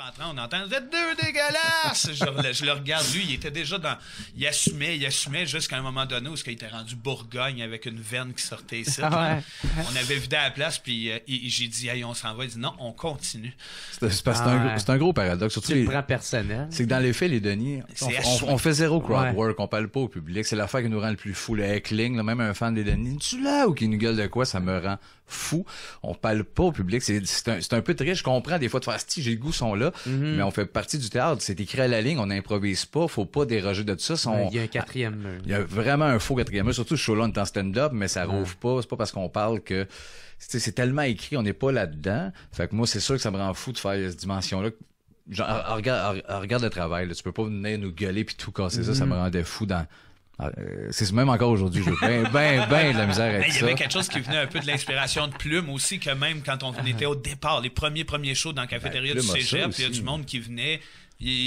rentrant, on entend « Vous êtes deux dégueulasses! » Je le regarde, lui, il était déjà dans... Il assumait jusqu'à un moment donné où il était rendu Bourgogne avec une veine qui sortait ici. Ouais. On avait vidé à la place, puis j'ai dit « Hey, on s'en va. » Il dit « Non, on continue. » C'est un gros paradoxe. Surtout Tu le prends personnel. C'est que dans les faits, les Denis, on fait zéro crowd work, on parle pas au public. C'est l'affaire qui nous rend le plus fou. Le heckling, là, même un fan des Denis, tu là ou qui nous gueule de quoi, ça me rend fou. On parle pas au public. C'est un peu triste. Je comprends des fois de faire si j'ai le goût, sont là, mais on fait partie du théâtre. C'est écrit à la ligne, on n'improvise pas. Faut pas déroger de ça. Il y a un quatrième mur. Il y a vraiment un faux quatrième mur. Surtout ce show-là, on est en stand-up, mais ça rouvre pas. C'est pas parce qu'on parle que c'est tellement écrit, on n'est pas là-dedans. Fait que moi, c'est sûr que ça me rend fou de faire cette dimension-là. Genre, regarde le travail. Là. Tu peux pas venir nous gueuler puis tout casser ça. Ça me rendait fou dans... c'est même encore aujourd'hui, j'ai ben de la misère avec ça. Il y avait quelque chose qui venait un peu de l'inspiration de Plume aussi, que même quand on était au départ, les premiers shows dans la cafétéria du Cégep, il y a du monde qui venait,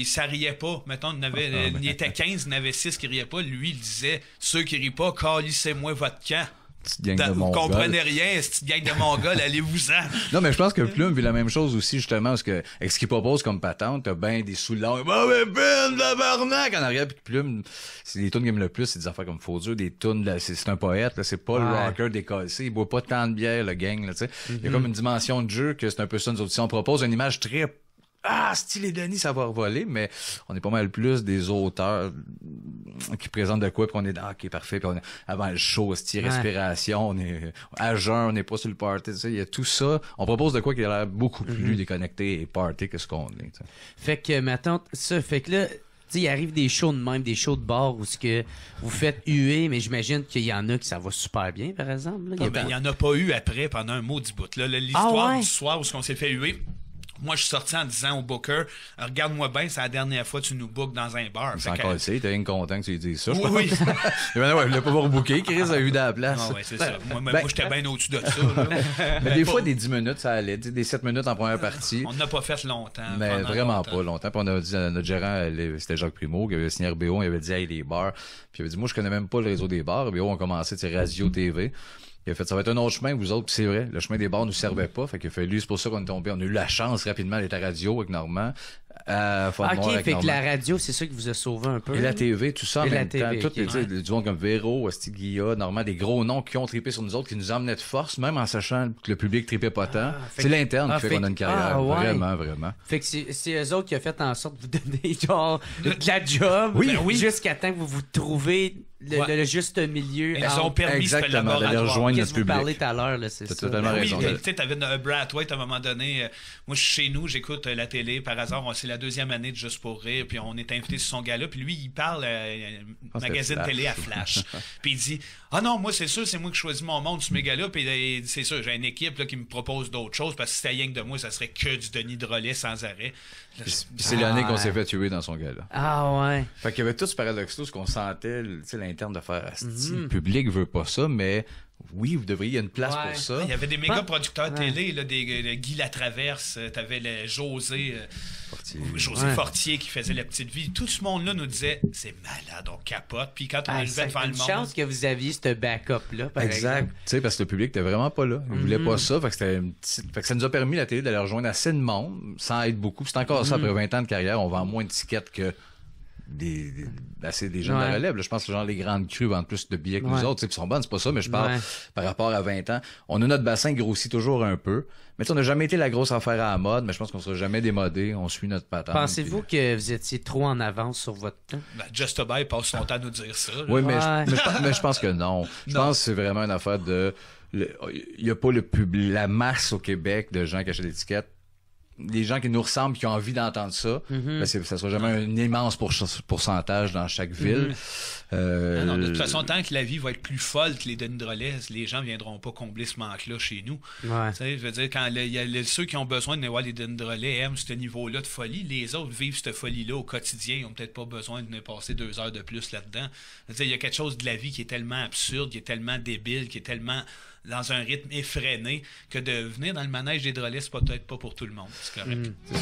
ça riait pas. Mettons, il était 15, il y en avait 6 qui riaient pas. Lui, il disait, ceux qui rient pas, calissez-moi votre camp. Vous comprenez rien, cette gang de Mongols, allez-vous-en. Non, mais je pense que Plume vit la même chose aussi, justement, parce que, avec ce qu'il propose comme patente, t'as ben des sous-longs, mais Plume, tabarnak, en arrière, puis Plume, c'est des tunes qui aiment le plus, c'est des affaires comme Faux Dieu, des tunes, c'est un poète, là, c'est pas le rocker décaissé, il boit pas tant de bière, le gang, là, tu sais. Il y a comme une dimension de jeu que c'est un peu ça, nous autres. Si on propose une image très style et Denis, ça va voler, mais on est pas mal plus des auteurs qui présentent de quoi, puis on est dans, ok, parfait, puis on est avant le show, style respiration, on est à jeun, on n'est pas sur le party, tu sais, il y a tout ça. On propose de quoi qui a l'air beaucoup plus déconnecté et party que ce qu'on est, t'sais. Fait que, maintenant, fait que là, il arrive des shows de même, des shows de bar où ce que vous faites huer, mais j'imagine qu'il y en a qui ça va super bien, par exemple. Là. Il y en a pas eu après pendant un maudit bout. Là, l'histoire du soir où on s'est fait huer. Moi, je suis sorti en disant au booker, regarde-moi bien, c'est la dernière fois que tu nous bookes dans un bar. C'est encore essayé, t'es rien content que tu lui dises ça. Oui. Il voulait pas voir booker, Chris a eu de la place. Ah ouais, c'est ça. Moi, j'étais bien au-dessus de ça. Mais des fois, des 10 minutes, ça allait. Des 7 minutes en première partie. On n'a pas fait longtemps. Mais vraiment pas longtemps. Puis on a dit à notre gérant, c'était Jacques Primo, qui avait signé RBO, il avait dit, hey, les bars. Puis il avait dit, moi, je connais même pas le réseau des bars. RBO, on a commencé, radio, TV. Il a fait, ça va être un autre chemin, vous autres, puis c'est vrai, le chemin des bars nous servait pas, fait qu'il a fallu, c'est pour ça qu'on est tombé, on a eu la chance rapidement d'être à radio avec Normand, à Fort-de-Noir avec fait Normand. Que la radio, c'est ça qui vous a sauvé un peu. Et la TV, tout ça en même temps, tout, okay. Du monde comme Véro, Guilla, Normand, des gros noms qui ont trippé sur nous autres, qui nous emmenaient de force, même en sachant que le public trippait pas tant. C'est l'interne qui fait qu'on a une carrière, vraiment. Fait que c'est eux autres qui ont fait en sorte de vous donner, genre, de la job, jusqu'à temps que vous vous trouvez le juste milieu. Ils ont permis ce exactement d'aller rejoindre notre public. Vous parlez tout à l'heure, là, c'est ça. T'as totalement raison. Oui, tu sais, t'avais Brad White à un moment donné. Moi, je suis chez nous, j'écoute la télé. Par hasard, c'est la 2e année de Juste pour rire. Puis on est invité sur son gala. Puis lui, il parle magazine télé à Flash. Puis il dit, non, moi, c'est sûr, c'est moi qui choisis mon monde sur mes galas. Puis c'est sûr, j'ai une équipe là, qui me propose d'autres choses. Parce que si c'était rien que de moi, ça serait que du Denis Drolet sans arrêt. C'est l'année qu'on s'est fait tuer dans son gala. Ah ouais. Fait qu'il y avait tout ce paradoxe-là, ce qu'on sentait, l'interne de faire. Le public veut pas ça, mais oui, vous devriez, il y a une place pour ça. Il y avait des méga producteurs télé, là, des Guy Latraverse, t'avais José Fortier qui faisait La Petite Vie. Tout ce monde-là nous disait, c'est malade, on capote. Puis quand on arrivait devant le monde... C'est une chance que vous aviez ce backup-là, par exemple. Tu sais, parce que le public était vraiment pas là. Il voulait pas ça. Fait que c'était fait que ça nous a permis, la télé, d'aller rejoindre assez de monde, sans être beaucoup. C'est encore ça, après 20 ans de carrière, on vend moins de tickets que des gens de la relève. Là, je pense que genre les grandes crues vendent plus de billets que nous autres. Ils sont bonnes, c'est pas ça, mais je parle par rapport à 20 ans. On a notre bassin grossit toujours un peu. Mais on n'a jamais été la grosse affaire à la mode, mais je pense qu'on sera jamais démodé. On suit notre patente. Pensez-vous que vous étiez trop en avance sur votre temps? Just a Buy passe son temps à nous dire ça. Là. Oui, mais je pense que non. Je pense que c'est vraiment une affaire de... Il n'y a pas la masse au Québec de gens qui achètent des étiquettes. Les gens qui nous ressemblent, qui ont envie d'entendre ça, ça sera jamais un immense pourcentage dans chaque ville. Non, de toute façon, tant que la vie va être plus folle que les Denis Drolet, les gens viendront pas combler ce manque-là chez nous. Je veux dire, quand il y a ceux qui ont besoin de voir les Denis Drolet aiment ce niveau-là de folie, les autres vivent cette folie-là au quotidien, ils ont peut-être pas besoin de venir passer 2 heures de plus là-dedans. Il y a quelque chose de la vie qui est tellement absurde, qui est tellement débile, qui est tellement dans un rythme effréné, que de venir dans le manège des Drolets, c'est peut-être pas pour tout le monde. C'est correct. C'est ça.